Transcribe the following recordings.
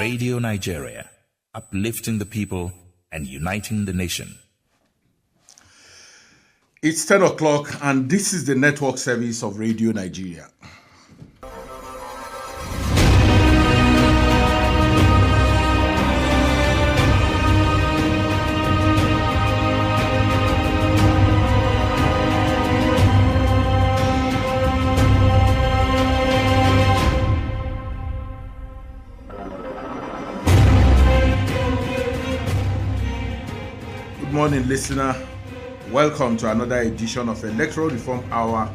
Radio Nigeria, uplifting the people and uniting the nation. It's 10 o'clock and this is the network service of Radio Nigeria. Good morning, listener. Welcome to another edition of Electoral Reform Hour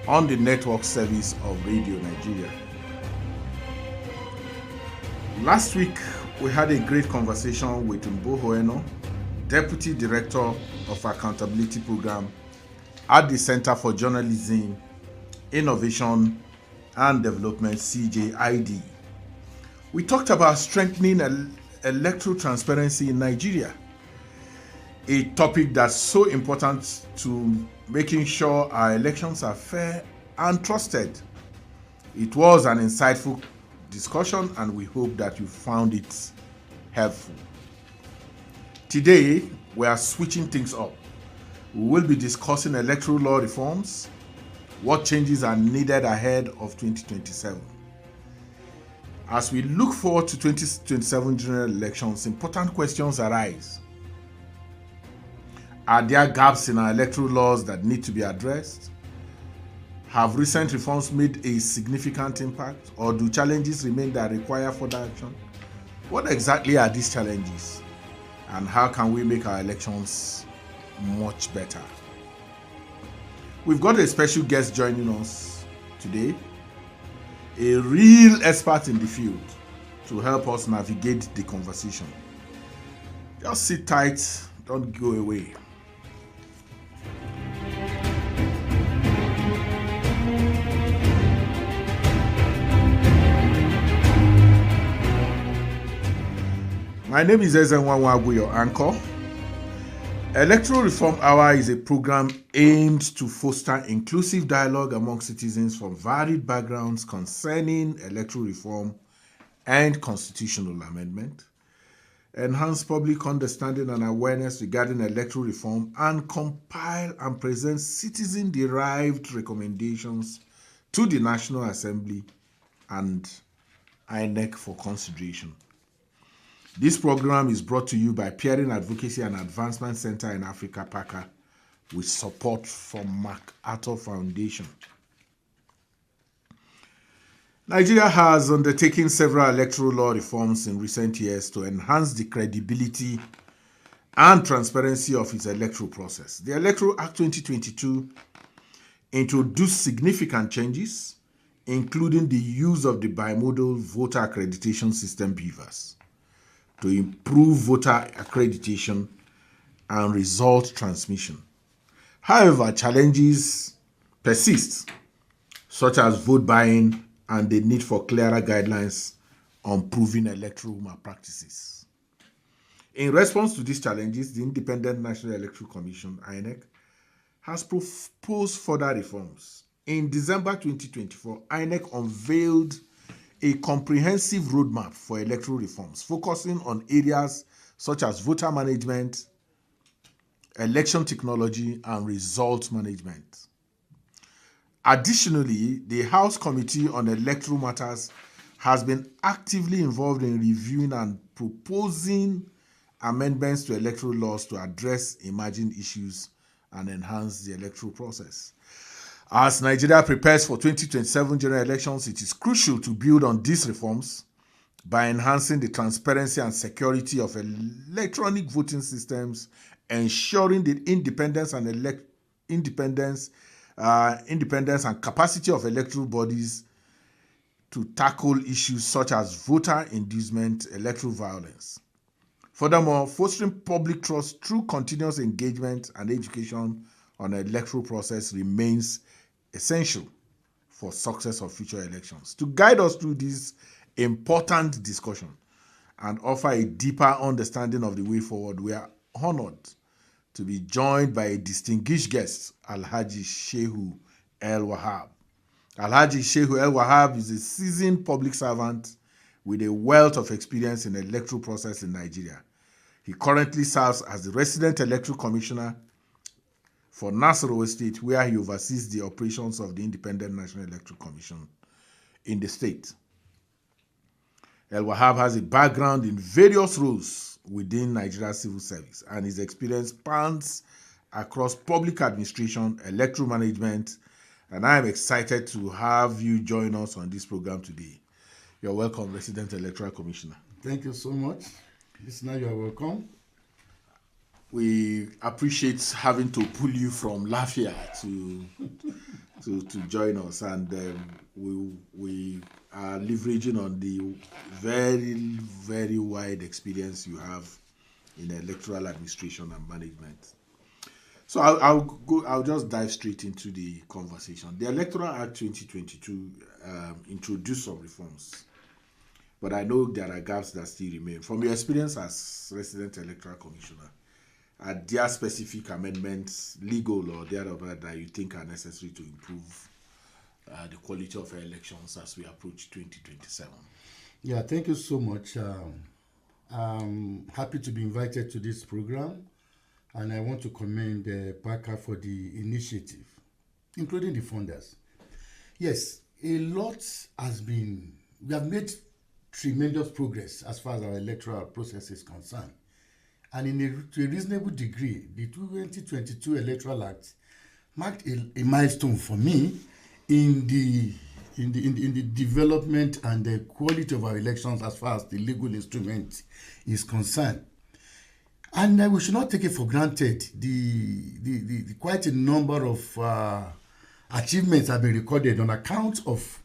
on the network service of Radio Nigeria. Last week, we had a great conversation with Mbo Hoeno, Deputy Director of Accountability Program at the Center for Journalism, Innovation and Development, CJID. We talked about strengthening electoral transparency in Nigeria, a topic that's so important to making sure our elections are fair and trusted. It was an insightful discussion and we hope that you found it helpful. Today, we are switching things up. We will be discussing electoral law reforms, what changes are needed ahead of 2027. As we look forward to 2027 general elections, important questions arise. Are there gaps in our electoral laws that need to be addressed? Have recent reforms made a significant impact, or do challenges remain that require further action? What exactly are these challenges, and how can we make our elections much better? We've got a special guest joining us today, a real expert in the field, to help us navigate the conversation. Just sit tight, don't go away. My name is Ezenwawagu, your anchor. Electoral Reform Hour is a program aimed to foster inclusive dialogue among citizens from varied backgrounds concerning electoral reform and constitutional amendment, enhance public understanding and awareness regarding electoral reform, and compile and present citizen-derived recommendations to the National Assembly and INEC for consideration. This program is brought to you by Peering Advocacy and Advancement Center in Africa, PACA, with support from MacArthur Foundation. Nigeria has undertaken several electoral law reforms in recent years to enhance the credibility and transparency of its electoral process. The Electoral Act 2022 introduced significant changes, including the use of the bimodal voter accreditation system (BVAS) to improve voter accreditation and result transmission. However, challenges persist, such as vote buying and the need for clearer guidelines on proving electoral malpractices. In response to these challenges, the Independent National Electoral Commission, INEC, has proposed further reforms. In December 2024, INEC unveiled a comprehensive roadmap for electoral reforms, focusing on areas such as voter management, election technology, and result management. Additionally, the House Committee on Electoral Matters has been actively involved in reviewing and proposing amendments to electoral laws to address emerging issues and enhance the electoral process. As Nigeria prepares for 2027 general elections, it is crucial to build on these reforms by enhancing the transparency and security of electronic voting systems, ensuring the independence and capacity of electoral bodies to tackle issues such as voter inducement, electoral violence. Furthermore, fostering public trust through continuous engagement and education on the electoral process remains essential for success of future elections. To guide us through this important discussion and offer a deeper understanding of the way forward, we are honored to be joined by a distinguished guest, Alhaji Shehu El-Wahab. Alhaji Shehu El-Wahab is a seasoned public servant with a wealth of experience in the electoral process in Nigeria. He currently serves as the resident electoral commissioner for Nassarawa State, where he oversees the operations of the Independent National Electoral Commission in the state. El-Wahab has a background in various roles within Nigeria's civil service, and his experience spans across public administration, electoral management, and I am excited to have you join us on this program today. You're welcome, Resident Electoral Commissioner. Thank you so much. Listener, you are welcome. We appreciate having to pull you from Lafayette to join us, and we are leveraging on the very, very wide experience you have in electoral administration and management. So I'll just dive straight into the conversation. The Electoral Act 2022 introduced some reforms, but I know there are gaps that still remain. From your experience as Resident Electoral Commissioner, are there specific amendments, legal or thereof, that you think are necessary to improve the quality of our elections as we approach 2027? Yeah, thank you so much. I'm happy to be invited to this program, and I want to commend PACA for the initiative, including the funders. Yes, a lot we have made tremendous progress as far as our electoral process is concerned. And to a reasonable degree, the 2022 Electoral Act marked a milestone for me in the development and the quality of our elections as far as the legal instrument is concerned. And we should not take it for granted. The quite a number of achievements have been recorded on account of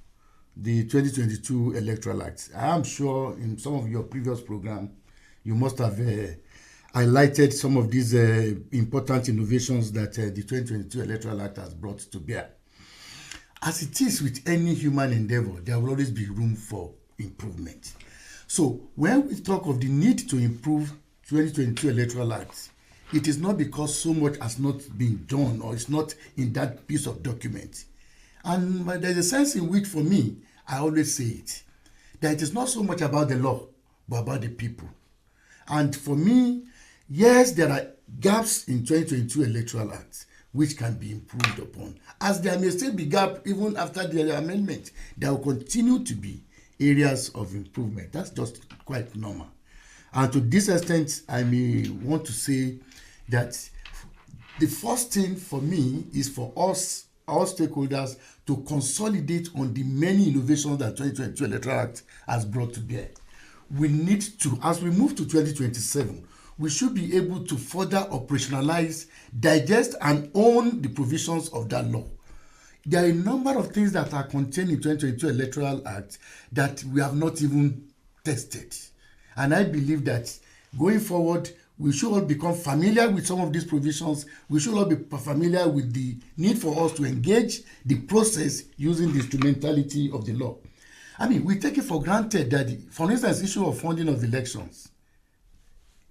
the 2022 Electoral Act. I am sure in some of your previous programs, you must have highlighted some of these important innovations that the 2022 Electoral Act has brought to bear. As it is with any human endeavor, there will always be room for improvement. So when we talk of the need to improve 2022 Electoral Act, it is not because so much has not been done or it's not in that piece of document. And there's a sense in which, for me, I always say it, that it is not so much about the law, but about the people. And for me, yes, there are gaps in 2022 Electoral Act which can be improved upon. As there may still be gap even after the amendment, there will continue to be areas of improvement. That's just quite normal. And to this extent, I may want to say that the first thing for me is for us, our stakeholders, to consolidate on the many innovations that 2022 Electoral Act has brought to bear. We need to, as we move to 2027, we should be able to further operationalize, digest, and own the provisions of that law. There are a number of things that are contained in 2022 Electoral Act that we have not even tested. And I believe that going forward, we should all become familiar with some of these provisions. We should all be familiar with the need for us to engage the process using the instrumentality of the law. I mean, we take it for granted that, for instance, issue of funding of elections,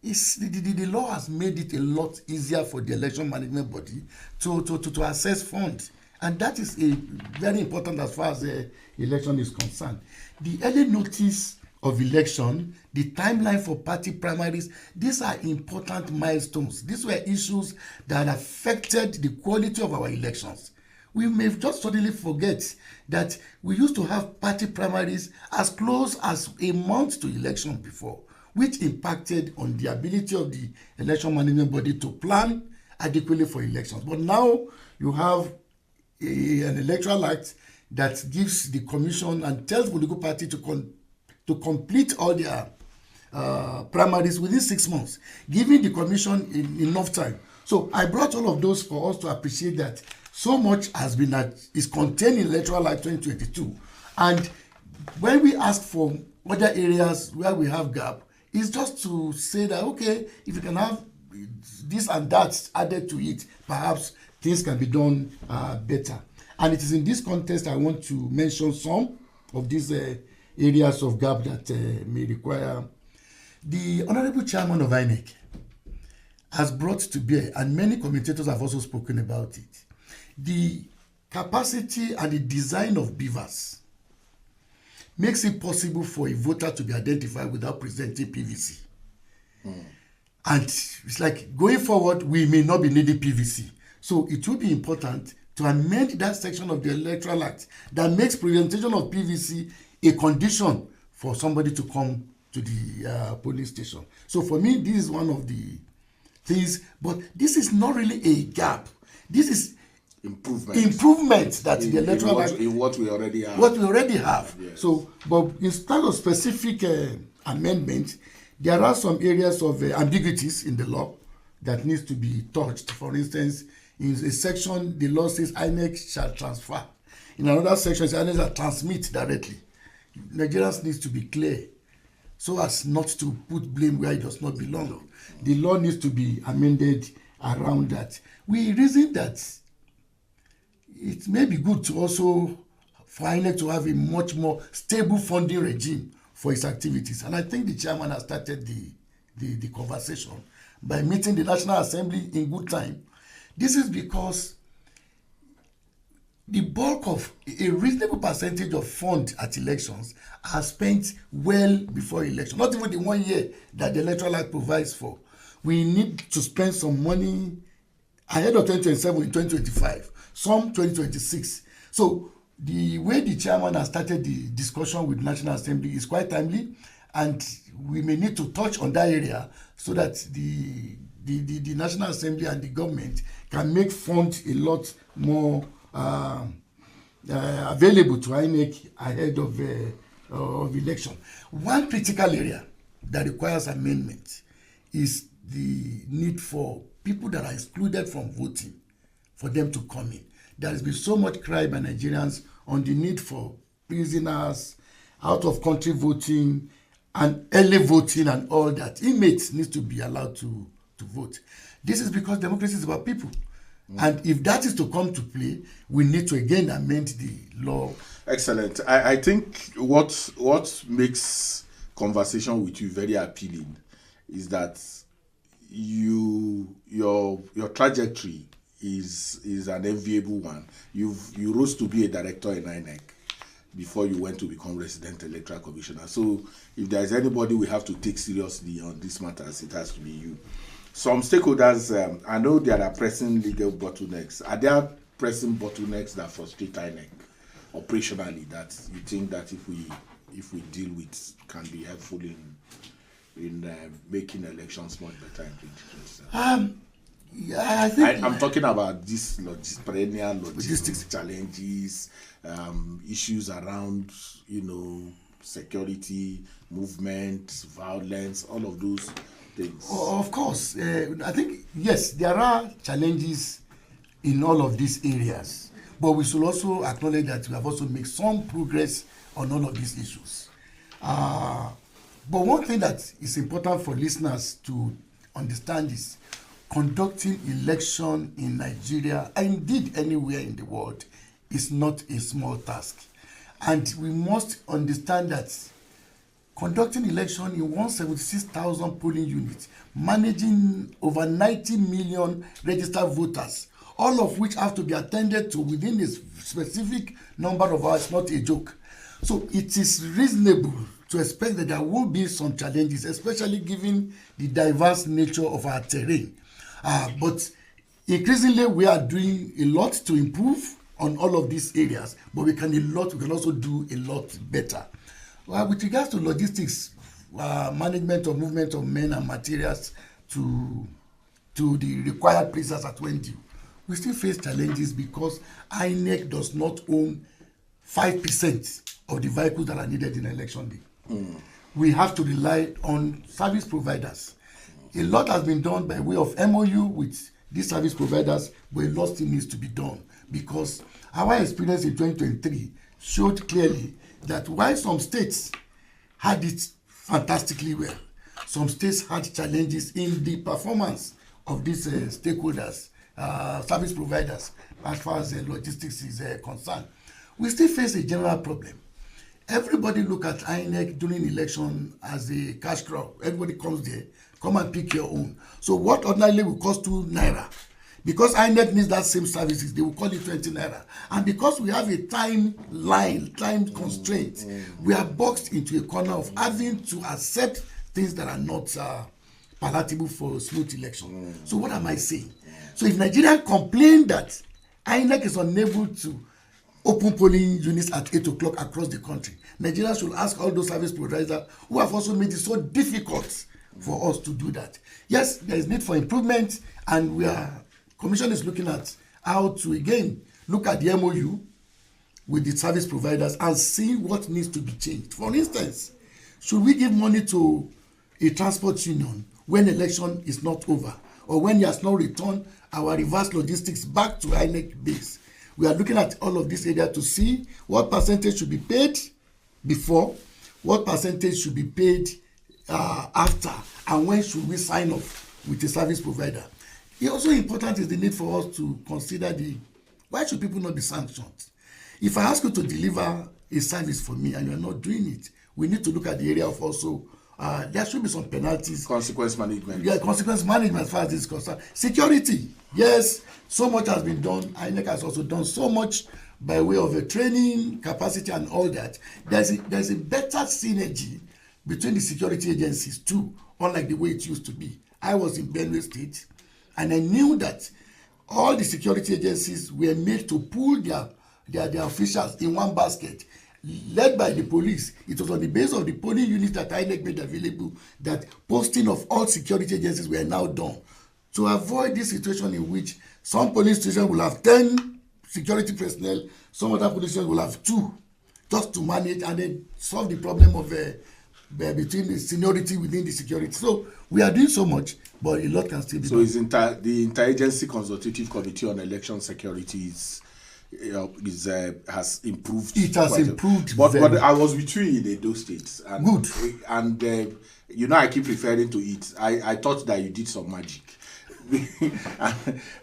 the law has made it a lot easier for the election management body to access funds. And that is very important as far as the election is concerned. The early notice of election, the timeline for party primaries, these are important milestones. These were issues that affected the quality of our elections. We may just suddenly forget that we used to have party primaries as close as a month to election before, which impacted on the ability of the election management body to plan adequately for elections. But now you have an electoral act that gives the commission and tells political party to complete all their primaries within 6 months, giving the commission enough time. So I brought all of those for us to appreciate that so much is contained in Electoral Act 2022. And when we ask for other areas where we have gap, it's just to say that, okay, if you can have this and that added to it, perhaps things can be done better. And it is in this context I want to mention some of these areas of gap that may require. The Honorable Chairman of INEC has brought to bear, and many commentators have also spoken about it, the capacity and the design of beavers makes it possible for a voter to be identified without presenting PVC. And it's like going forward, we may not be needing PVC. So it will be important to amend that section of the Electoral Act that makes presentation of PVC a condition for somebody to come to the polling station. So for me, this is one of the things, but this is not really a gap. This is improvement that the Electoral Act, in what we already have. What we already have. Yes. So, but instead of specific amendments, there are some areas of ambiguities in the law that needs to be touched. For instance, in a section, the law says INEC shall transfer. In another section, it says INEC shall transmit directly. Nigerians needs to be clear so as not to put blame where it does not belong. The law needs to be amended around that. We reason that it may be good to also for INEC to have a much more stable funding regime for its activities. And I think the chairman has started the conversation by meeting the National Assembly in good time. This is because the bulk of a reasonable percentage of funds at elections are spent well before election, not even the 1 year that the Electoral Act provides for. We need to spend some money ahead of 2027 in 2025, some 2026. So the way the chairman has started the discussion with National Assembly is quite timely, and we may need to touch on that area so that the National Assembly and the government can make funds a lot more available to INEC ahead of election. One critical area that requires amendment is the need for people that are excluded from voting, for them to come in. There has been so much cry by Nigerians on the need for prisoners, out-of-country voting, and early voting and all that. Inmates need to be allowed to vote. This is because democracy is about people. And if that is to come to play, we need to again amend the law. Excellent. I think what makes conversation with you very appealing is that your trajectory is an enviable one. You rose to be a director in INEC before you went to become resident electoral commissioner. So if there is anybody we have to take seriously on these matters, it has to be you. Some stakeholders, I know there are pressing legal bottlenecks. Are there pressing bottlenecks that frustrate INEC operationally that you think that if we deal with can be helpful in making elections much better in 2027? Yeah, I think I'm talking about these perennial logistics challenges, issues around security, movement, violence, all of those things. Of course, I think yes, there are challenges in all of these areas, but we should also acknowledge that we have also made some progress on all of these issues. But one thing that is important for listeners to understand is conducting election in Nigeria, and indeed anywhere in the world, is not a small task. And we must understand that conducting election in 176,000 polling units, managing over 90 million registered voters, all of which have to be attended to within a specific number of hours, not a joke. So it is reasonable to expect that there will be some challenges, especially given the diverse nature of our terrain. But increasingly, we are doing a lot to improve on all of these areas, but we can also do a lot better. With regards to logistics, management of movement of men and materials to the required places at Wendy, we still face challenges because INEC does not own 5% of the vehicles that are needed in election day. We have to rely on service providers. A lot has been done by way of MOU with these service providers, but a lot still needs to be done because our experience in 2023 showed clearly that while some states had it fantastically well, some states had challenges in the performance of these stakeholders, service providers, as far as logistics is concerned. We still face a general problem. Everybody look at INEC during election as a cash crop. Everybody comes there, come and pick your own. So what ordinarily will cost 2 naira, Because INEC needs that same services, they will call it 20 naira. And because we have a time constraint, we are boxed into a corner of having to accept things that are not palatable for smooth election. So what am I saying? So if Nigerians complain that INEC is unable to open polling units at 8 o'clock across the country, Nigerians should ask all those service providers who have also made it so difficult for us to do that. Yes, there is need for improvement, and Commission is looking at how to again look at the MOU with the service providers and see what needs to be changed. For instance, should we give money to a transport union when election is not over, or when he has not returned our reverse logistics back to INEC base? We are looking at all of this area to see what percentage should be paid before, what percentage should be paid after, and when should we sign off with a service provider. It also important is the need for us to consider why should people not be sanctioned? If I ask you to deliver a service for me and you are not doing it, we need to look at the area of also there should be some penalties. Consequence management. Yeah, consequence management as far as this is concerned. Security, yes, so much has been done. INEC has also done so much by way of a training capacity and all that. There's a better synergy between the security agencies too, unlike the way it used to be. I was in Benue State, and I knew that all the security agencies were made to pool their officials in one basket, led by the police. It was on the basis of the polling units that INEC made available that posting of all security agencies were now done, to avoid this situation in which some police stations will have 10 security personnel, some other police stations will have 2, just to manage and then solve the problem of between the seniority within the security. So we are doing so much, but a lot can still be done. So the Interagency Consultative Committee on Election Security has improved. It has improved. But I was with you in Edo State. And, good. And I keep referring to it. I thought that you did some magic.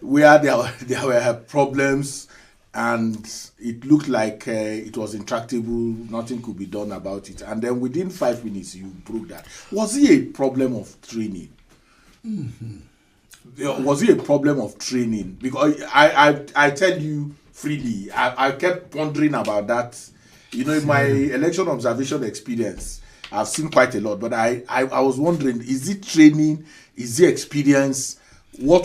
Where there were problems, and it looked like it was intractable, nothing could be done about it, and then within 5 minutes you proved that. Was it a problem of training? Was it a problem of training? Because I tell you freely, I kept pondering about that. In my election observation experience, I've seen quite a lot, but I was wondering, is it training, is it experience? What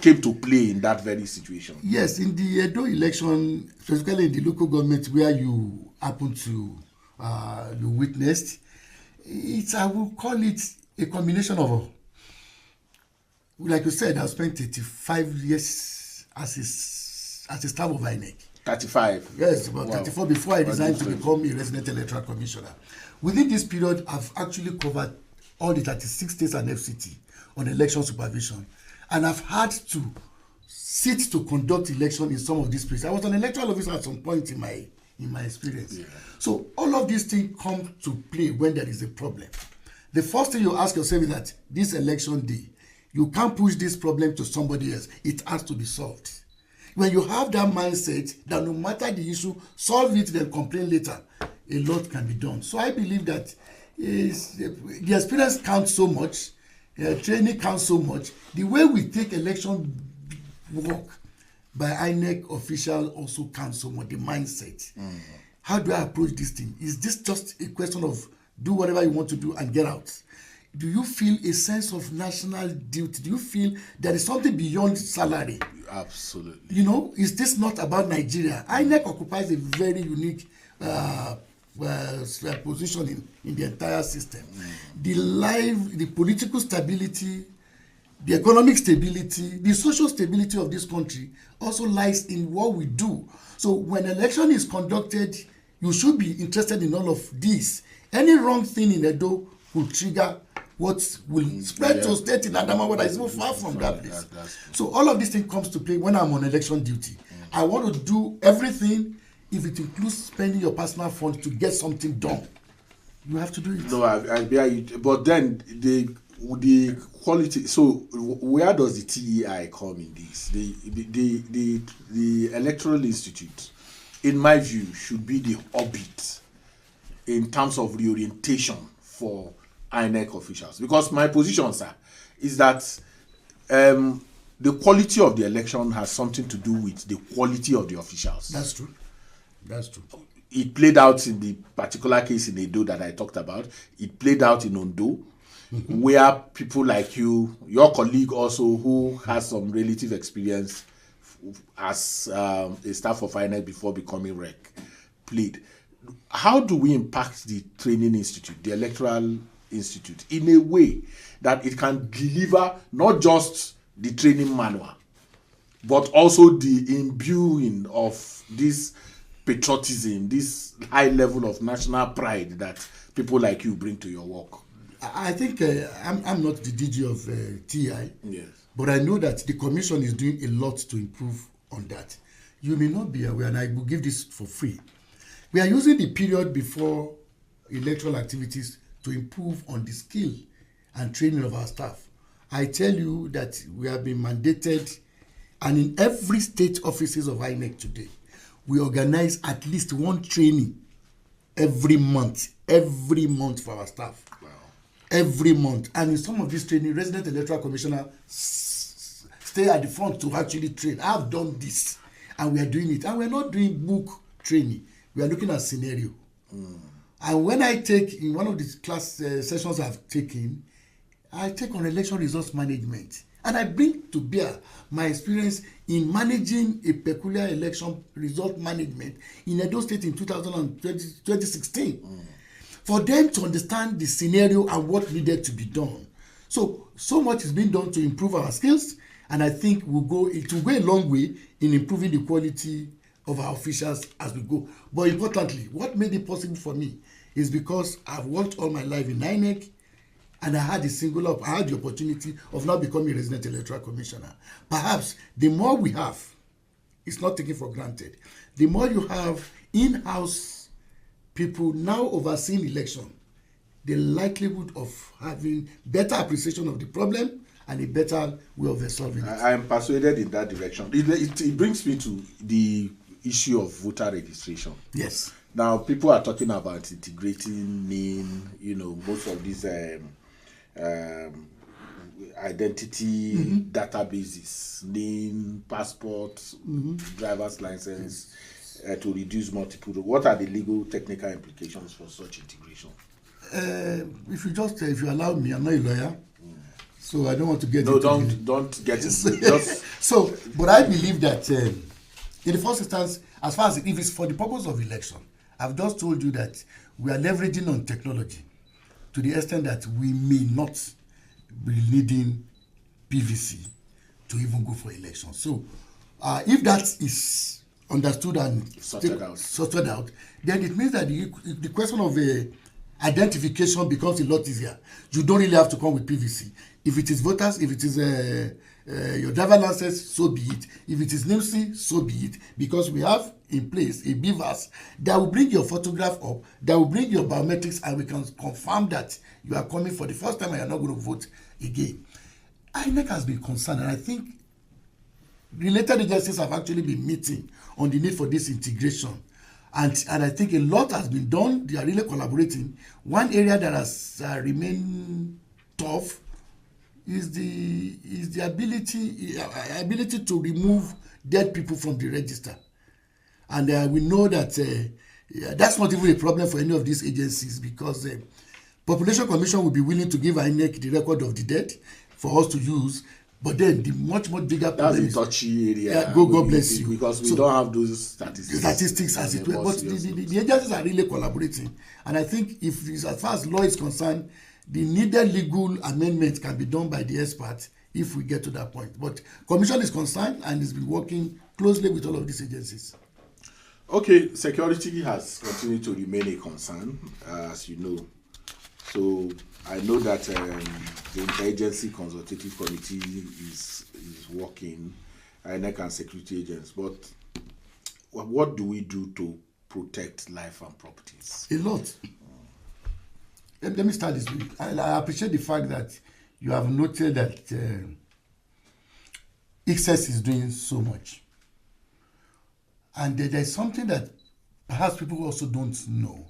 came to play in that very situation? Yes, in the Edo election, specifically in the local government where you happen to you witnessed, I will call it a combination of, like you said, I spent 35 years as a staff of INEC. 35? Yes, about 34 before I resigned to become a resident electoral commissioner. Within this period, I've actually covered all the 36 states and FCT on election supervision, and I've had to sit to conduct election in some of these places. I was an electoral officer at some point in my experience. Yeah. So all of these things come to play when there is a problem. The first thing you ask yourself is that this election day, you can't push this problem to somebody else. It has to be solved. When you have that mindset that no matter the issue, solve it, then complain later, a lot can be done. So I believe that the experience counts so much. Training counts so much. The way we take election work by INEC official also counts so much. The mindset. How do I approach this thing? Is this just a question of do whatever you want to do and get out? Do you feel a sense of national duty? Do you feel there is something beyond salary? Absolutely. Is this not about Nigeria? INEC occupies a very unique position in the entire system. The political stability, the economic stability, the social stability of this country also lies in what we do. So when election is conducted, you should be interested in all of this. Any wrong thing in Edo will trigger what will spread to state in Adamawa that is not far from that place. So all of these things comes to play when I'm on election duty. I want to do everything. If it includes spending your personal funds to get something done, you have to do it. No, but then the quality. So where does the TEI come in this? The Electoral Institute, in my view, should be the orbit in terms of reorientation for INEC officials. Because my position, sir, is that the quality of the election has something to do with the quality of the officials. That's true. That's true. It played out in the particular case in Edo that I talked about. It played out in Ondo, where people like you, your colleague also, who has some relative experience as a staff of INEC before becoming REC, played. How do we impact the training institute, the electoral institute, in a way that it can deliver not just the training manual, but also the imbuing of this patriotism, this high level of national pride that people like you bring to your work? I think I'm not the DG of TI, Yes. but I know that the commission is doing a lot to improve on that. You may not be aware, and I will give this for free. We are using the period before electoral activities to improve on the skill and training of our staff. I tell you that we have been mandated, and in every state offices of INEC today, we organize at least one training every month for our staff. Wow. Every month. And in some of these training, resident electoral commissioner stay at the front to actually train. I've done this, and we are doing it. And we're not doing book training. We are looking at scenario. And when I take, in one of the class sessions I've taken, I take on election results management. And I bring to bear my experience in managing a peculiar election result management in Edo State in 2016. For them to understand the scenario and what needed to be done. So much is being done to improve our skills, and I think it will go a long way in improving the quality of our officials as we go. But importantly, what made it possible for me is because I've worked all my life in INEC, and I had the opportunity of now becoming a resident electoral commissioner. Perhaps the more we have, it's not taken for granted, the more you have in-house people now overseeing election, the likelihood of having better appreciation of the problem and a better way of solving it. I am persuaded in that direction. It brings me to the issue of voter registration. Yes. Now, people are talking about integrating NIN, most of these identity databases, NIN, passport, driver's license, to reduce multiple. What are the legal technical implications for such integration? If you allow me, I'm not a lawyer, so I don't want to get into don't get into it. But I believe that in the first instance, as far as if it's for the purpose of election, I've just told you that we are leveraging on technology to the extent that we may not be needing PVC to even go for election. So if that is understood and sorted out, then it means that the question of identification becomes a lot easier. You don't really have to come with PVC. If it is voters, if it is your driver license, so be it. If it is NIMC, so be it. Because we have in place a BVAS that will bring your photograph up, that will bring your biometrics, and we can confirm that you are coming for the first time and you're not going to vote again. INEC has been concerned, and I think related agencies have actually been meeting on the need for this integration. And I think a lot has been done. They are really collaborating. One area that has remained tough is the ability to remove dead people from the register. And we know that that's not even a problem for any of these agencies, because the Population Commission will be willing to give INEC the record of the dead for us to use. But then the much bigger problem is touchy area. Yeah, God bless you. Because we don't have those statistics as it were. But the agencies are really collaborating. And I think as far as law is concerned, the needed legal amendment can be done by the experts if we get to that point. But Commission is concerned and has been working closely with all of these agencies. Okay, security has continued to remain a concern, as you know. So I know that the Interagency Consultative Committee is working, INEC and security agents. But what do we do to protect life and properties? A lot. Let me start this way. I appreciate the fact that you have noted that ICSES is doing so much. And there's something that perhaps people also don't know.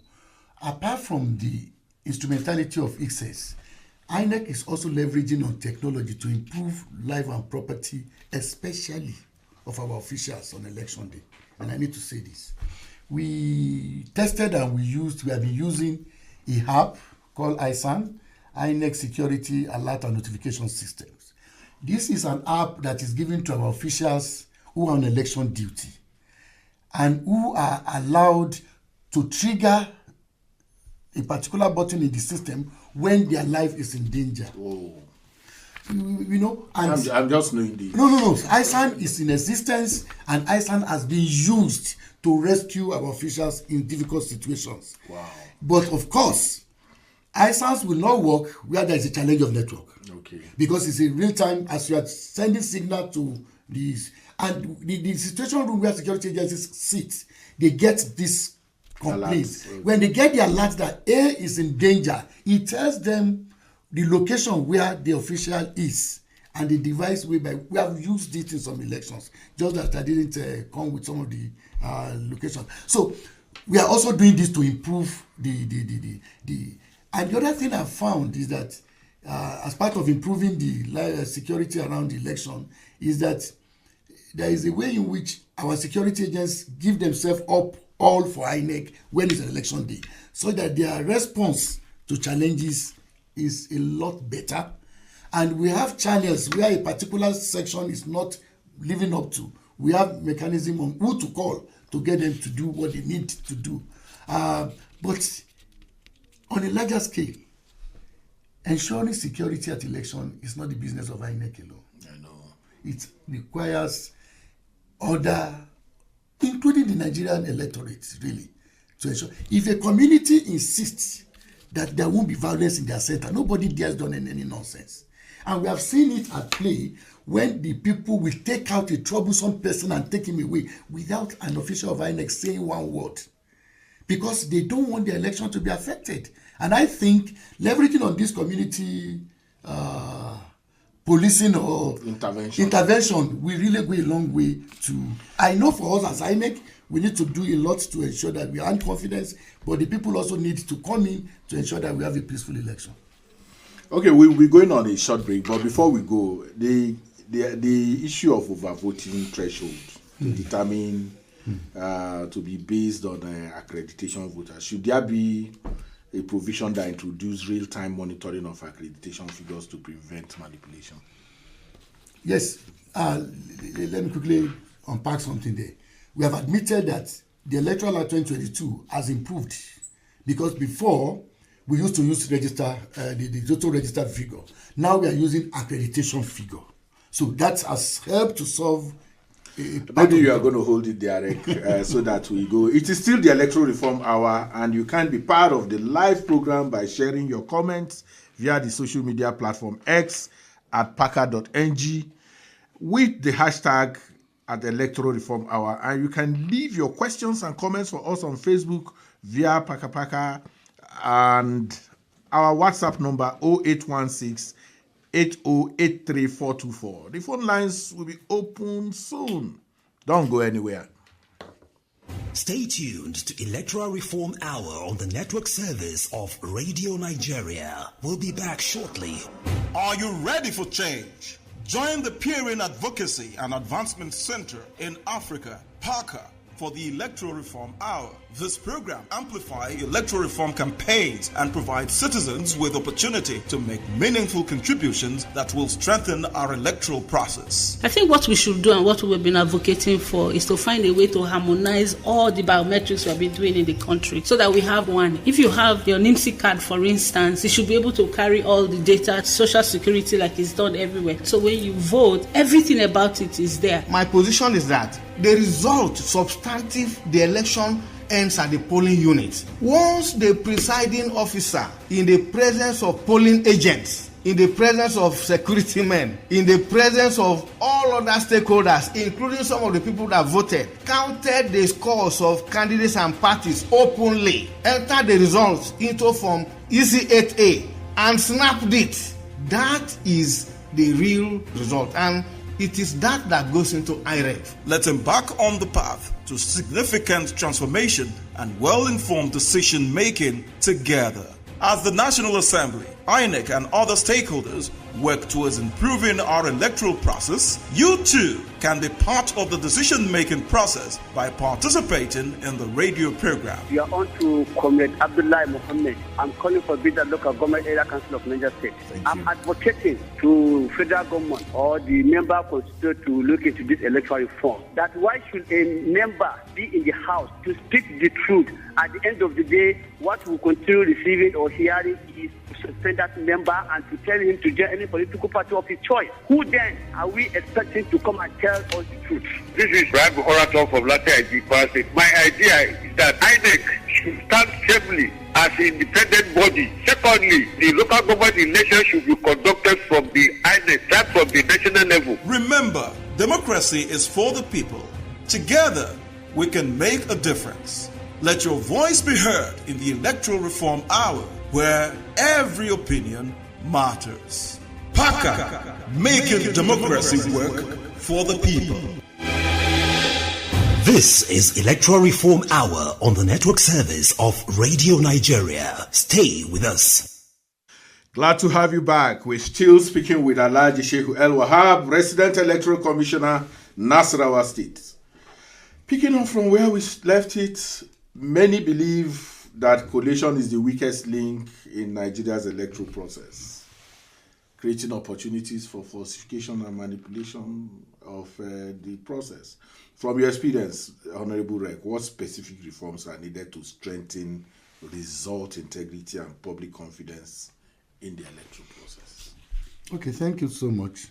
Apart from the instrumentality of ICSES, INEC is also leveraging on technology to improve life and property, especially of our officials on election day. And I need to say this. We tested and we have been using a app called ISAN, INEC Security Alert and Notification Systems. This is an app that is given to our officials who are on election duty and who are allowed to trigger a particular button in the system when their life is in danger. Oh. You know, and I'm just knowing this. No. ISAN is in existence, and ISAN has been used to rescue our officials in difficult situations. Wow. But of course, ISANs will not work where there is a challenge of network. Okay. Because it's a real time, as you are sending signal to these, and the situation room where security agencies sit, they get this complaints. Okay. When they get the alert that A is in danger, it tells them the location where the official is and the device whereby we have used it in some elections, just that I didn't come with some of the locations. So we are also doing this to improve the and the other thing I found is that as part of improving the security around the election is that there is a way in which our security agents give themselves up all for INEC when it's an election day, so that their response to challenges is a lot better. And we have channels where a particular section is not living up to. We have mechanism on who to call to get them to do what they need to do. But on a larger scale, ensuring security at election is not the business of INEC alone. I know. It requires other, including the Nigerian electorate, really, to ensure. If a community insists that there won't be violence in their center, nobody dares done any nonsense. And we have seen it at play when the people will take out a troublesome person and take him away without an official of INEC saying one word, because they don't want the election to be affected. And I think leveraging on this community policing or intervention will really go a long way to. I know for us as INEC, we need to do a lot to ensure that we earn confidence, but the people also need to come in to ensure that we have a peaceful election. Okay, we'll be going on a short break, but before we go, the issue of overvoting threshold to determine to be based on accreditation voters, should there be a provision that introduces real-time monitoring of accreditation figures to prevent manipulation? Yes. Let me quickly unpack something there. We have admitted that the Electoral Act 2022 has improved, because before we used to use the total register figure. Now we are using accreditation figure. So that has helped to solve. Maybe you are going to hold it there, so that we go. It is still the Electoral Reform Hour, and you can be part of the live program by sharing your comments via the social media platform X at packer.ng with the hashtag at the Electoral Reform Hour. And you can leave your questions and comments for us on Facebook via Packer, and our WhatsApp number 0816 8083424. The phone lines will be open soon. Don't go anywhere. Stay tuned to Electoral Reform Hour on the network service of Radio Nigeria. We'll be back shortly. Are you ready for change? Join the Peering Advocacy and Advancement Center in Africa, PACA, for the Electoral Reform Hour. This program amplifies electoral reform campaigns and provides citizens with opportunity to make meaningful contributions that will strengthen our electoral process. I think what we should do and what we've been advocating for is to find a way to harmonize all the biometrics we have been doing in the country so that we have one. If you have your unizik card, for instance, you should be able to carry all the data, social security, like it's done everywhere. So when you vote, everything about it is there. My position is that the result, substantive, the election ends at the polling unit. Once the presiding officer, in the presence of polling agents, in the presence of security men, in the presence of all other stakeholders, including some of the people that voted, counted the scores of candidates and parties openly, entered the results into Form EC8A and snapped it, that is the real result. And it is that goes into IREF. Let's embark on the path to significant transformation and well-informed decision-making together. As the National Assembly, INEC, and other stakeholders work towards improving our electoral process, you too can be part of the decision-making process by participating in the radio program. We are on to Comrade Abdullahi Mohammed. I'm calling for Bida Local Government Area Council of Niger State. I'm advocating to federal government or the member constitute to look into this electoral reform. That why should a member be in the house to speak the truth? At the end of the day, what we continue receiving or hearing is to suspend that member and to tell him to join any political party of his choice. Who then are we expecting to come and tell us the truth? This is Brad Orator from Latte State. My idea is that INEC should stand firmly as an independent body. Secondly, the local government election should be conducted from the INEC, not from the national level. Remember, democracy is for the people. Together, we can make a difference. Let your voice be heard in the Electoral Reform Hour, where every opinion matters. PACA, making democracy work for the people. This is Electoral Reform Hour on the network service of Radio Nigeria. Stay with us. Glad to have you back. We're still speaking with Alhaji Shehu El-Wahab, Resident Electoral Commissioner, Nassarawa State. Picking up from where we left it, many believe that coalition is the weakest link in Nigeria's electoral process, creating opportunities for falsification and manipulation of the process. From your experience, Honorable Rek, what specific reforms are needed to strengthen result integrity and public confidence in the electoral process? Okay, thank you so much.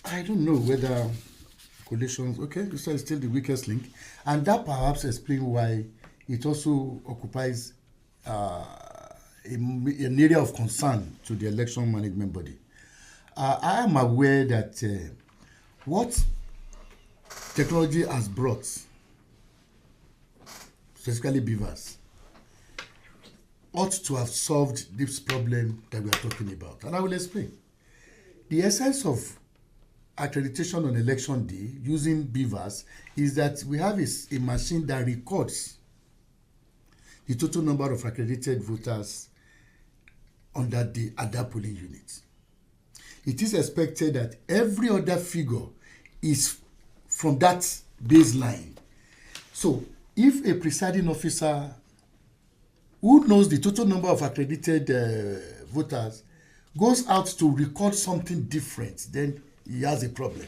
I don't know whether coalitions, okay, this is still the weakest link, and that perhaps explains why it also occupies an area of concern to the election management body. I am aware that what technology has brought, specifically beavers, ought to have solved this problem that we are talking about. And I will explain. The essence of accreditation on election day using beavers is that we have a machine that records the total number of accredited voters on that day at that polling unit. It is expected that every other figure is from that baseline. So if a presiding officer who knows the total number of accredited voters goes out to record something different, then he has a problem.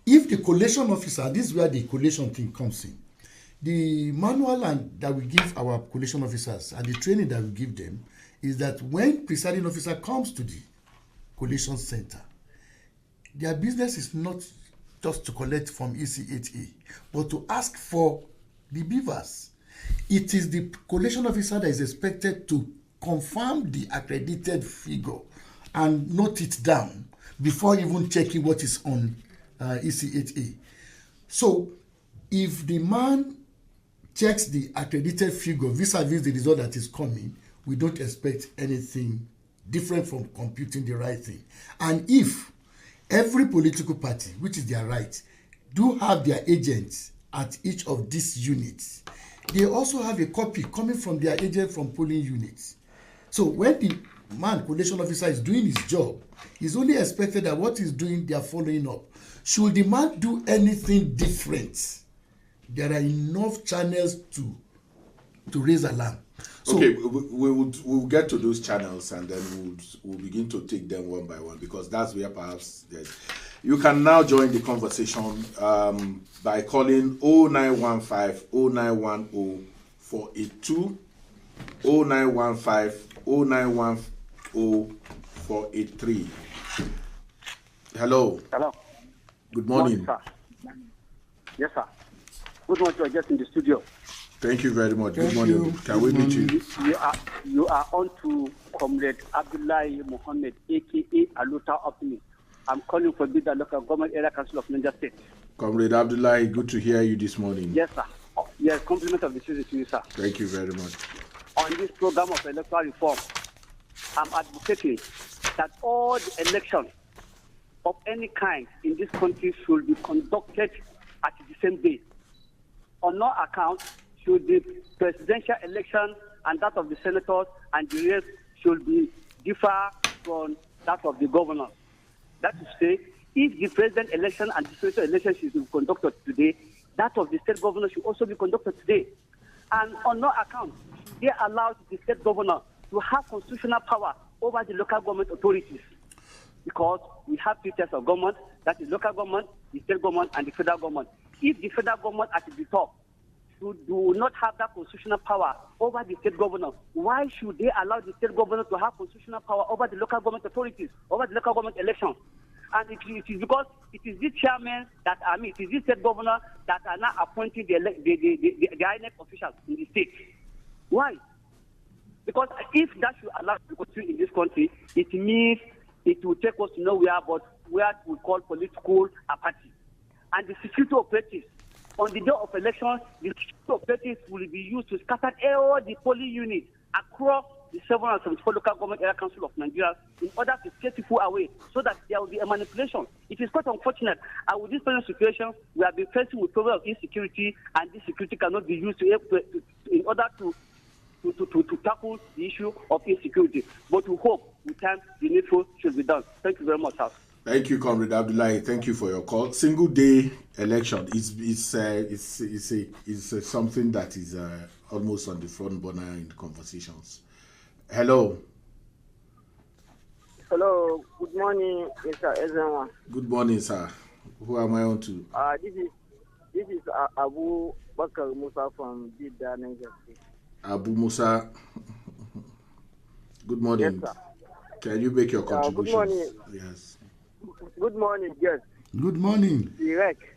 If the collation officer, this is where the collation thing comes in, the manual that we give our collation officers and the training that we give them is that when presiding officer comes to the collation center, their business is not just to collect from EC8A, but to ask for the beavers. It is the collation officer that is expected to confirm the accredited figure and note it down before even checking what is on EC8A. So if the man checks the accredited figure vis-a-vis the result that is coming, we don't expect anything different from computing the right thing. And if every political party, which is their right, do have their agents at each of these units, they also have a copy coming from their agent from polling units. So when the man, collation officer, is doing his job, he's only expected that what he's doing, they are following up. Should the man do anything different, there are enough channels to raise alarm. So, okay, we'll get to those channels and then we'll begin to take them one by one, because that's where perhaps you can now join the conversation by calling 0915 0910 482 0915 0910 483. Hello. Hello. Good morning. Sir. Yes, sir. Good morning to our guest in the studio. Thank you very much. Good morning. Can we meet you? You are on to Comrade Abdullahi Mohammed, a.k.a. Aluta Optimist. I'm calling for Bida Local Government Area Council of Niger State. Comrade Abdullahi, good to hear you this morning. Yes, sir. Yes, compliment of the season to you, sir. Thank you very much. On this program of electoral reform, I'm advocating that all the elections of any kind in this country should be conducted at the same day. On no account should the presidential election and that of the senators and the rest should be differ from that of the governors. That is to say, if the president election and the senator election should be conducted today, that of the state governor should also be conducted today. And on no account, they allow the state governor to have constitutional power over the local government authorities. Because we have two types of government, that is local government, the state government, and the federal government. If the federal government at the top do not have that constitutional power over the state governor, why should they allow the state governor to have constitutional power over the local government authorities, over the local government elections? And it is because it is this chairman it is this state governor that are now appointing the INEC officials in the state. Why? Because if that should allow to continue in this country, it means it will take us to nowhere but where we call political apathy. And the security operatives, on the day of election, the security operatives will be used to scatter all the polling units across the 774 local government area council of Nigeria in order to scare people away so that there will be a manipulation. It is quite unfortunate. And with this present situation, we have been facing with problem of insecurity, and this security cannot be used in order to tackle the issue of insecurity. But we hope with time the needful should be done. Thank you very much, sir. Thank you, Comrade Abdullahi. Thank you for your call. Single day election is something that is almost on the front burner in the conversations. Hello. Hello. Good morning, Mr. Ezenwa. Good morning, sir. Who am I on to? This is Abu Bakar Musa from Jeddah, Niger State. Abu Musa. Good morning. Yes, sir. Can you make your contributions? Good morning. Yes. Good morning, yes. Good morning.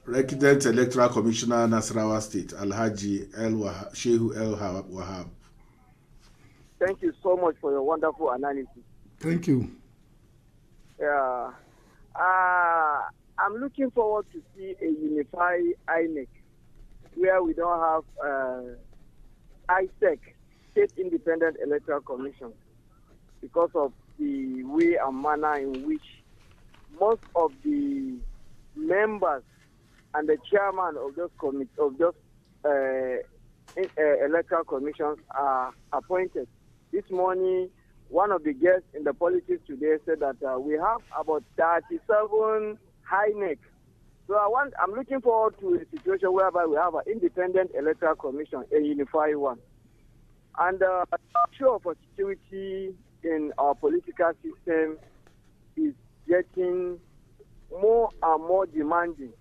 Resident Electoral Commissioner, Nassarawa State, Alhaji Shehu El-Wahab. Thank you so much for your wonderful analysis. Thank you. Yeah. I'm looking forward to see a unified INEC where we don't have ISEC, State Independent Electoral Commission, because of the way and manner in which most of the members and the chairman of those electoral commissions are appointed. This morning, one of the guests in the politics today said that we have about 37 INEC. So I'm looking forward to a situation whereby we have an independent electoral commission, a unified one. And the issue of security in our political system is getting more and more demanding.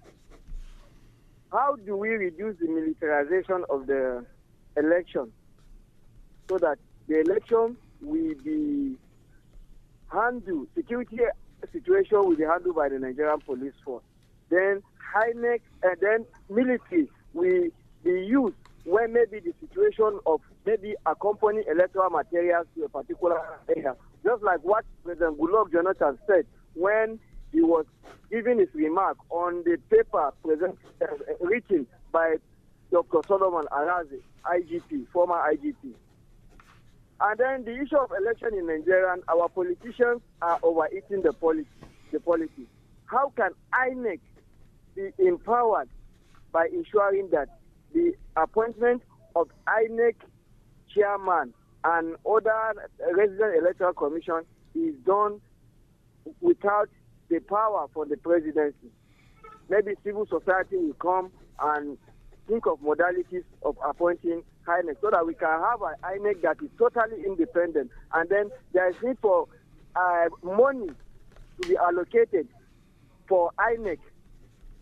How do we reduce the militarization of the election so that the election will be handled, security situation will be handled by the Nigerian police force? Then INEC and then military will be used when maybe the situation of maybe accompanying electoral materials to a particular area. Just like what President Goodluck Jonathan said when he was giving his remark on the paper written by Dr. Solomon Arazi, IGP, former IGP. And then the issue of election in Nigeria, our politicians are overeating the politics. How can INEC be empowered by ensuring that the appointment of INEC chairman and other resident electoral commission is done without the power for the presidency? Maybe civil society will come and think of modalities of appointing INEC so that we can have an INEC that is totally independent. And then there is need for money to be allocated for INEC,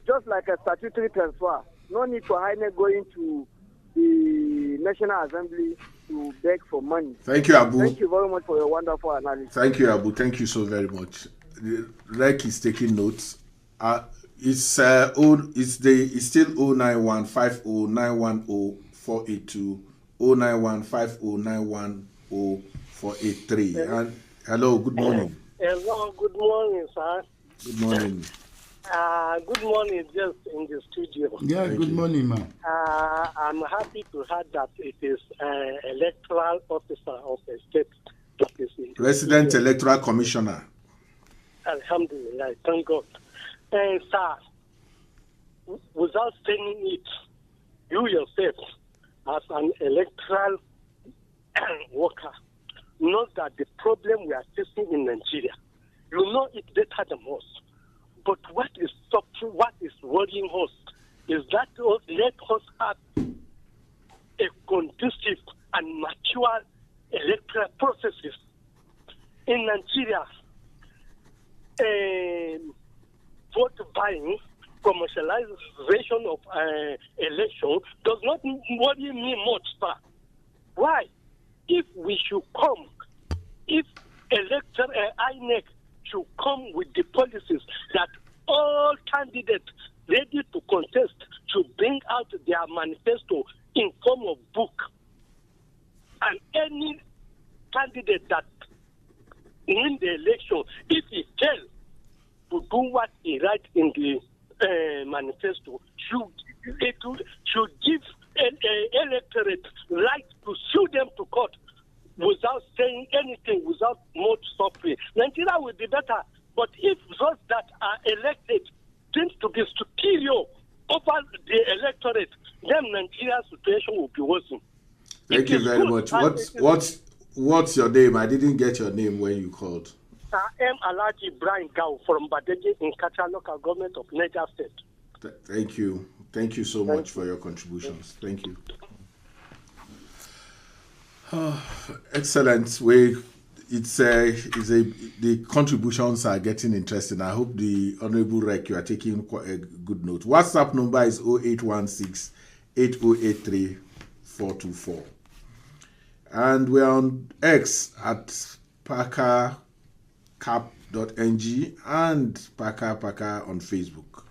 just like a statutory transfer. No need for INEC going to the National Assembly to beg for money. Thank you, Abu. Thank you very much for your wonderful analysis. Thank you, Abu. Thank you so very much. Rek is taking notes. It's still 09150910482, 09150910483. And hello, good morning. Hello, good morning, sir. Good morning. Good morning, just in the studio. Yeah, good morning, ma'am. I'm happy to hear that it is electoral officer of the state office. Resident Electoral Commissioner. Alhamdulillah, thank God. Sir, without saying it, you yourself, as an electoral worker knows that the problem we are facing in Nigeria, you know it better than most. But what is worrying us is that let us have a conducive and mature electoral processes in Nigeria. Vote buying, commercialization of election does not worry me much, sir. Why? If we should come, if INEC should come with the policies that all candidates ready to contest should bring out their manifesto in form of book, and any candidate that win the election, if he fails to do what he writes in the manifesto, should give an electorate right to sue them to court without saying anything, without much suffering. Nigeria will be better. But if those that are elected tend to be superior over the electorate, then Nigeria's situation will be worsened. Thank you very much. What's your name? I didn't get your name when you called. I am Alhaji Brian Gao from Badeji in Kacha local government of Niger State. Thank you. Thank you so much for your contributions. Thank you. Excellent. The contributions are getting interesting. I hope the Honorable Rec, you are taking quite a good note. WhatsApp number is 0816 8083 424. And we're on X at parkercap.ng and parker on Facebook.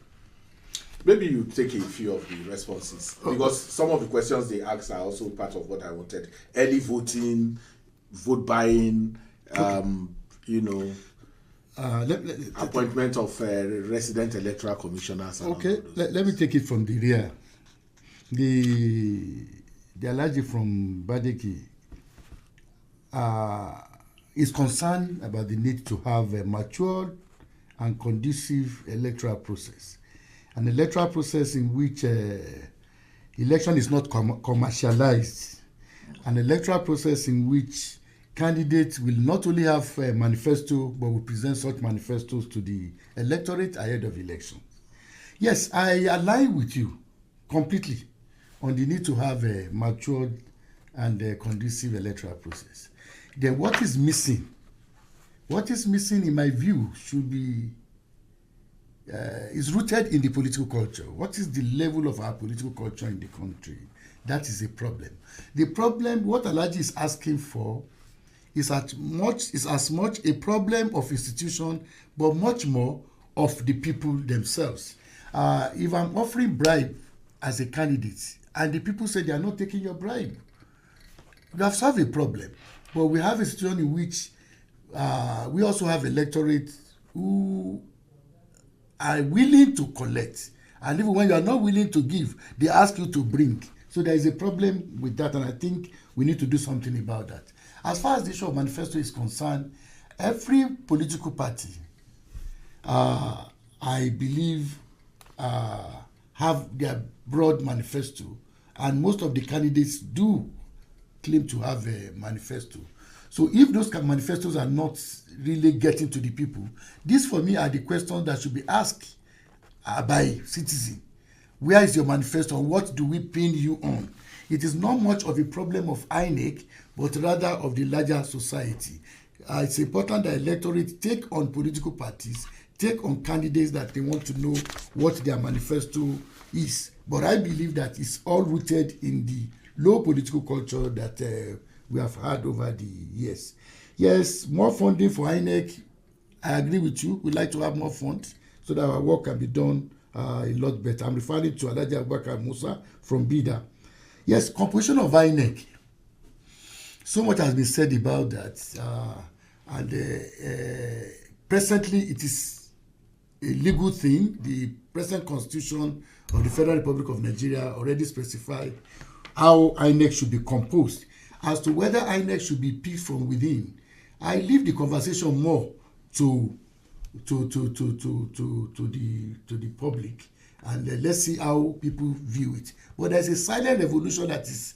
Maybe you take a few of the responses, because some of the questions they ask are also part of what I wanted. Early voting, vote buying, appointment of resident electoral commissioners. Okay, let me take it from the rear. The Alhaji from Badeki is concerned about the need to have a mature and conducive electoral process. An electoral process in which election is not commercialized. An electoral process in which candidates will not only have a manifesto, but will present such manifestos to the electorate ahead of elections. Yes, I align with you completely on the need to have a matured and a conducive electoral process. Then what is missing? What is missing, in my view, should be is rooted in the political culture. What is the level of our political culture in the country? That is a problem. The problem, what Alhaji is asking for, is as much a problem of institution, but much more of the people themselves. If I'm offering bribe as a candidate, and the people say they are not taking your bribe, we have solved a problem. But we have a situation in which we also have electorate who are willing to collect, and even when you are not willing to give, they ask you to bring. So there is a problem with that, and I think we need to do something about that. As far as the issue of manifesto is concerned, every political party, I believe, have their broad manifesto, and most of the candidates do claim to have a manifesto. So if those manifestos are not really getting to the people, these for me are the questions that should be asked by citizens. Where is your manifesto? What do we pin you on? It is not much of a problem of INEC, but rather of the larger society. It's important that electorate take on political parties, take on candidates that they want to know what their manifesto is. But I believe that it's all rooted in the low political culture that we have had over the years. Yes, more funding for INEC. I agree with you. We'd like to have more funds so that our work can be done a lot better. I'm referring to Alhaji Abubakar Musa from Bida. Yes, composition of INEC. So much has been said about that. Presently, it is a legal thing. The present constitution of the Federal Republic of Nigeria already specified how INEC should be composed. As to whether INEC should be picked from within, I leave the conversation more to the public, and let's see how people view it. But there's a silent revolution that is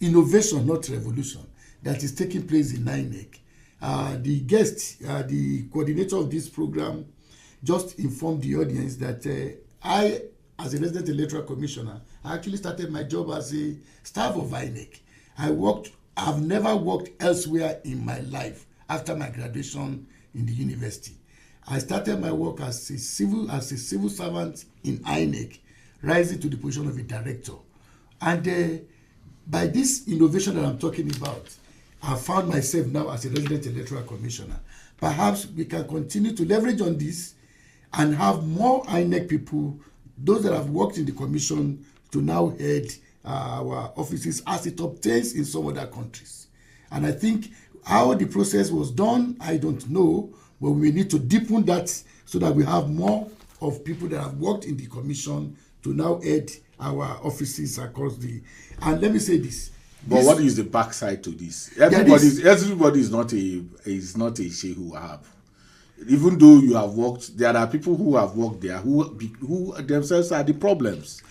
innovation, not revolution, that is taking place in INEC. The guest, the coordinator of this program, just informed the audience that I, as a resident electoral commissioner, I actually started my job as a staff of INEC. I've never worked elsewhere in my life after my graduation in the university. I started my work as a civil servant in INEC, rising to the position of a director. And by this innovation that I'm talking about, I found myself now as a resident electoral commissioner. Perhaps we can continue to leverage on this and have more INEC people, those that have worked in the commission, to now head our offices as it obtains in some other countries. And I think how the process was done, I don't know, but we need to deepen that so that we have more of people that have worked in the commission to now head our offices across the. And let me say this. But what is the backside to this? Everybody is not a Shehu El-Wahab. Even though you have worked, there are people who have worked there who themselves are the problems.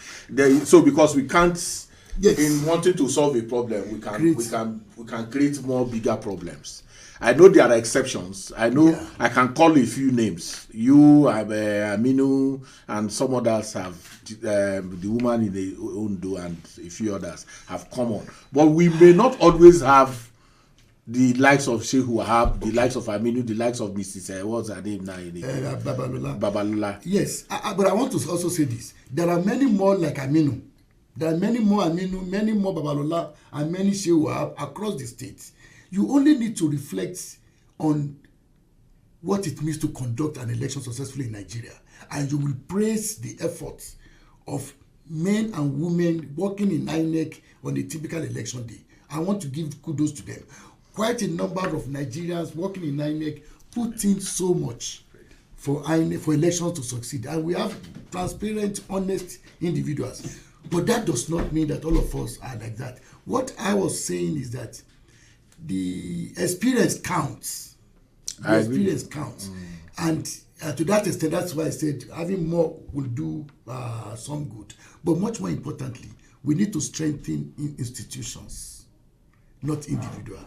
So because we can't, in wanting to solve a problem, we can create more bigger problems. I know there are exceptions. I know I can call a few names. You, Aminu, and some others have the woman in the Ondo and a few others have come on. But we may not always have the likes of Shehu El-Wahab, the likes of Aminu, the likes of Mrs. What's her name now? Babalola. Yes, but I want to also say this. There are many more like Aminu. There are many more Aminu, many more Babalola, and many Shehu El-Wahab across the states. You only need to reflect on what it means to conduct an election successfully in Nigeria, and you will praise the efforts of men and women working in INEC on a typical election day. I want to give kudos to them. Quite a number of Nigerians working in INEC put in so much for INEC, for elections to succeed, and we have transparent, honest individuals. But that does not mean that all of us are like that. What I was saying is that the experience counts. And to that extent, that's why I said having more will do some good. But much more importantly, we need to strengthen institutions, not individual.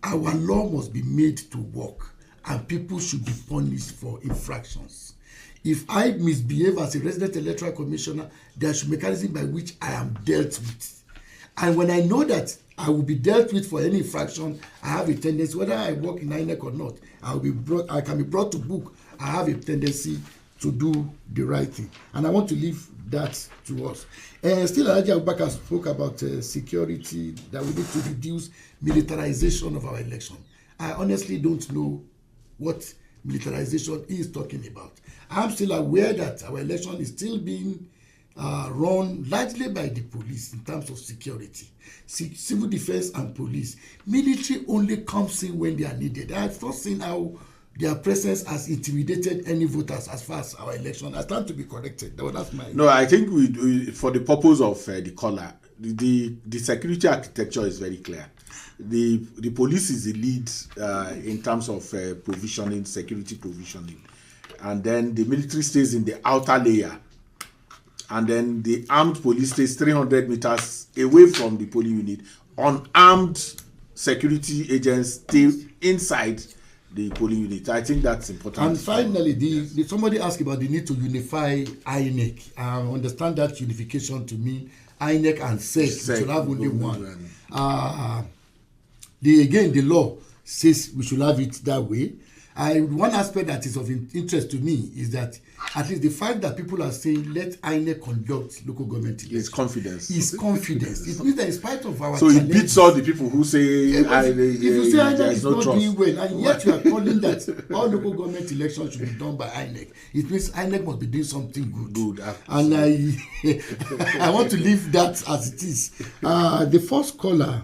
Our law must be made to work, and people should be punished for infractions. If I misbehave as a resident electoral commissioner, there should be a mechanism by which I am dealt with. And when I know that I will be dealt with for any infraction, I have a tendency, whether I work in INEC or not, I can be brought to book. I have a tendency to do the right thing. And I want to leave that to us. Still, Alhaji Abubakar spoke about security, that we need to reduce militarization of our election. I honestly don't know what militarization is talking about. I'm still aware that our election is still being run largely by the police in terms of security. Civil defense and police. Military only comes in when they are needed. I have not seen how their presence has intimidated any voters as far as our election. I stand to be corrected. That's my... No, I think we for the purpose of the caller, the security architecture is very clear. The police is the lead in terms of provisioning, security provisioning. And then the military stays in the outer layer. And then the armed police stays 300 meters away from the polling unit. Unarmed security agents stay inside the polling unit. I think that's important. And finally, somebody asked about the need to unify INEC. I understand that unification to mean INEC and SEC should have only one. The law says we should have it that way. One aspect that is of interest to me is that at least the fact that people are saying let INEC conduct local government elections. It's confidence. It's confidence. It means that in spite of our so it beats all the people who say if you say INEC is not doing well, and yet you are calling that all local government elections should be done by INEC, it means INEC must be doing something good. And I want to leave that as it is. The first caller,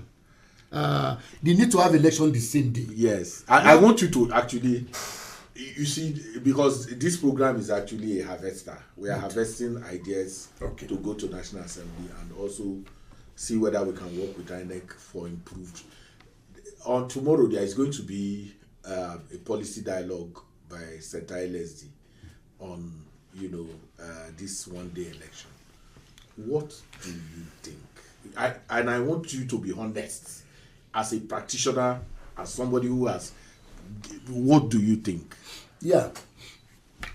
they need to have election the same day. Yes, I want you to actually, you see, because this program is actually a harvester. We are harvesting ideas to go to National Assembly and also see whether we can work with INEC for improved. On tomorrow, there is going to be a policy dialogue by Center LSD on, this one-day election. What do you think? I want you to be honest as a practitioner, as somebody who has. What do you think? Yeah,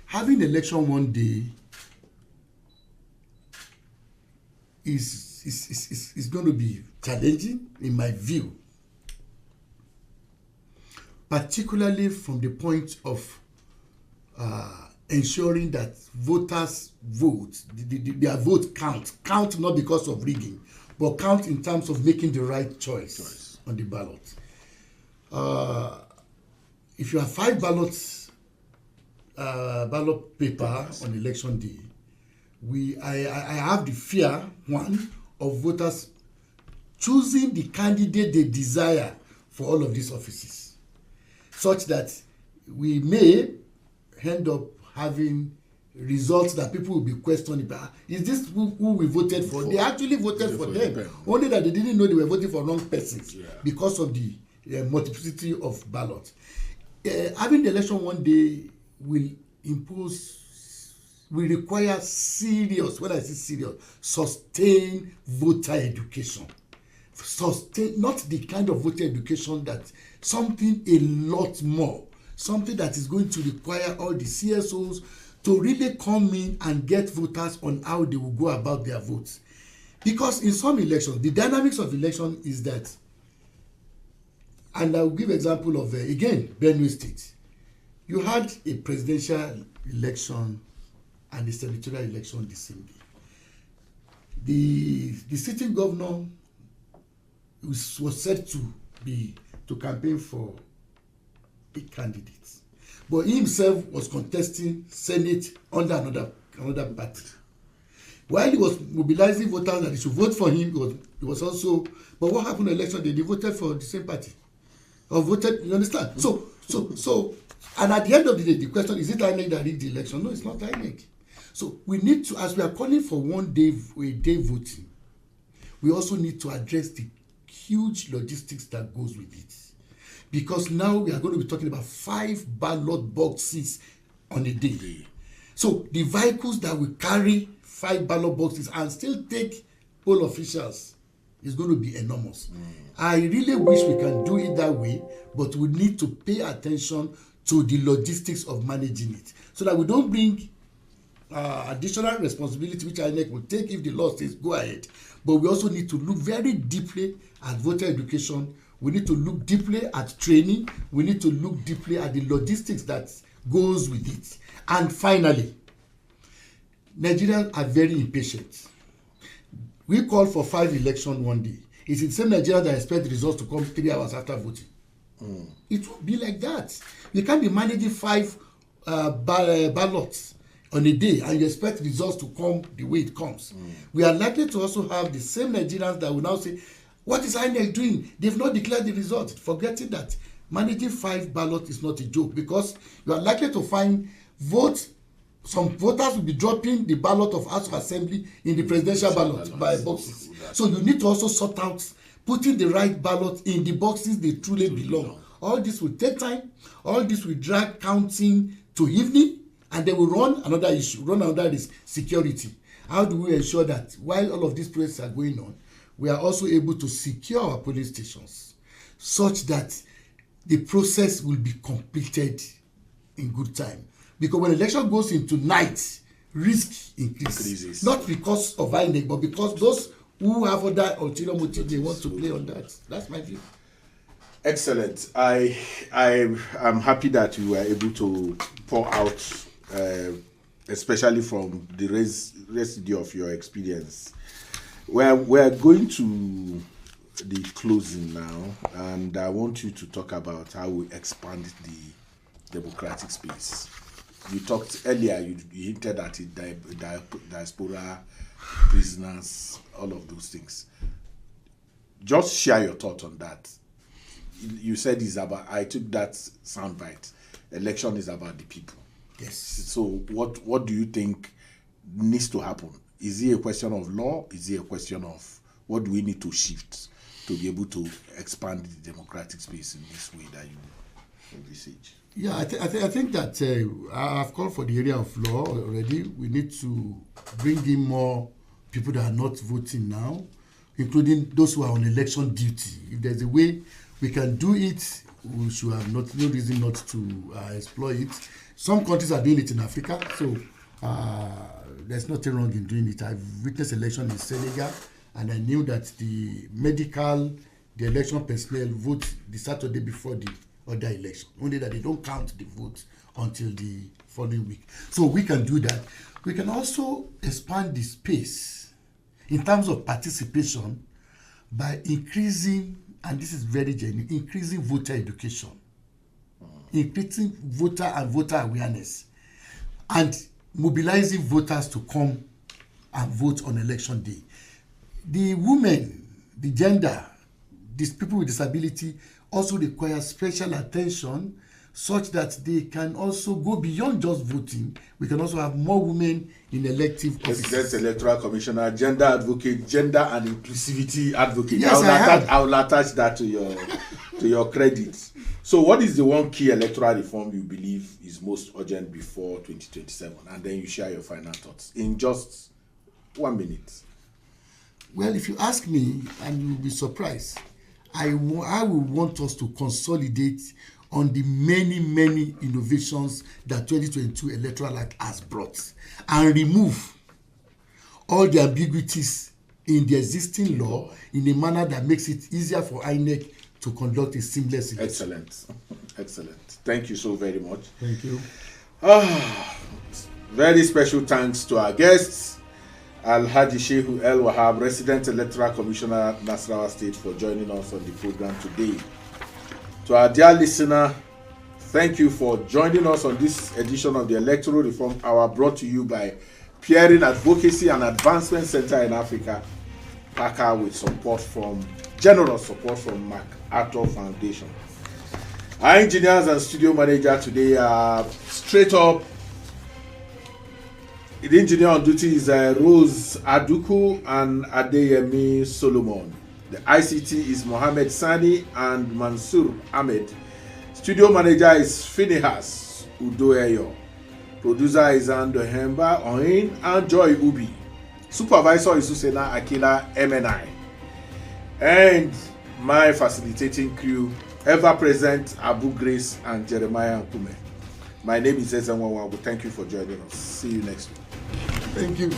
having election one day is going to be challenging in my view, particularly from the point of ensuring that voters vote, their vote count not because of rigging, but count in terms of making the right choice on the ballot. If you have 5 ballot paper on election day, I have the fear, one, of voters choosing the candidate they desire for all of these offices, such that we may end up having results that people will be questioning. Is this who we voted for? They actually voted for them, only that they didn't know they were voting for wrong persons because of the multiplicity of ballots. Having the election one day will require serious, when I say serious, sustained voter education. Not the kind of voter education that something a lot more, something that is going to require all the CSOs to really come in and get voters on how they will go about their votes. Because in some elections, the dynamics of election is that, and I'll give example of, again, Benue State. You had a presidential election and a senatorial election the same day. The sitting governor was said to campaign for a candidate, but he himself was contesting Senate under another party. While he was mobilizing voters that they should vote for him, he was also. But what happened in the election? They voted for the same party, or voted. You understand? So, and at the end of the day, the question is: it INEC that rigged the election? No, it's not INEC. So we need to, as we are calling for a day voting, we also need to address the huge logistics that goes with it. Because now we are going to be talking about 5 ballot boxes on a day. So the vehicles that will carry 5 ballot boxes and still take poll officials is going to be enormous. I really wish we can do it that way, but we need to pay attention to the logistics of managing it so that we don't bring additional responsibility which INEC will take if the law says go ahead. But we also need to look very deeply at voter education. We need to look deeply at training. We need to look deeply at the logistics that goes with it. And finally, Nigerians are very impatient. We call for 5 elections one day. It's the same Nigerians that expect the results to come 3 hours after voting. It won't be like that. You can't be managing 5 ballots on a day and you expect results to come the way it comes. We are likely to also have the same Nigerians that will now say, what is INEC doing? They've not declared the result, forgetting that managing 5 ballots is not a joke, because you are likely to find some voters will be dropping the ballot of House of Assembly in the presidential ballot by boxes. So you need to also sort out putting the right ballot in the boxes they truly belong. All this will take time. All this will drag counting to evening, and they will run another issue, security. How do we ensure that while all of these processes are going on, we are also able to secure our police stations such that the process will be completed in good time? Because when election goes into night, risk increases. Not because of INEC, but because those who have other ulterior motive, they want to play on that. That's my view. Excellent. I am happy that you were able to pour out, especially from the residue of your experience. We're going to the closing now, and I want you to talk about how we expand the democratic space. You talked earlier, you hinted at it, diaspora, prisoners, all of those things. Just share your thought on that. You said it's about, I took that soundbite, election is about the people. Yes. So what do you think needs to happen? Is it a question of law? Is it a question of what do we need to shift to be able to expand the democratic space in this way that you envisage? Yeah, I think that I've called for the area of law already. We need to bring in more people that are not voting now. including those who are on election duty. If there's a way we can do it, we should have no reason not to exploit it. Some countries are doing it in Africa, so there's nothing wrong in doing it. I've witnessed election in Senegal, and I knew that the election personnel vote the Saturday before the other election, only that they don't count the votes until the following week. So we can do that. We can also expand the space in terms of participation by increasing, and this is very genuine, increasing voter education, increasing voter and voter awareness, and mobilizing voters to come and vote on election day. The women, the gender, these people with disability also require special attention such that they can also go beyond just voting. We can also have more women in elective offices. President Electoral Commissioner, gender advocate, gender and inclusivity advocate. Yes, I will attach that to your credits. So what is the one key electoral reform you believe is most urgent before 2027? And then you share your final thoughts in just 1 minute. Well, if you ask me, and you'll be surprised, I will want us to consolidate on the many innovations that 2022 Electoral Act has brought and remove all the ambiguities in the existing law in a manner that makes it easier for INEC to conduct a seamless election. Excellent. Thank you so very much. Thank you. Very special thanks to our guests, Alhaji Shehu El-Wahab, Resident Electoral Commissioner, Nasarawa State, for joining us on the program today. To our dear listener, thank you for joining us on this edition of the Electoral Reform Hour, brought to you by Peering Advocacy and Advancement Center in Africa, PACA, with generous support from MacArthur Foundation. Our engineers and studio manager today are straight up. The engineer on duty is Rose Aduku and Adeyemi Solomon. The ICT is Mohammed Sani and Mansour Ahmed. Studio manager is Finehas Udoeyo. Producer is Ando Hemba Oin and Joy Ubi. Supervisor is Usena Akila MNI. And my facilitating crew, ever present, Abu Grace and Jeremiah Nkume. My name is Ezenwawabu. Thank you for joining us. See you next week. Thank you.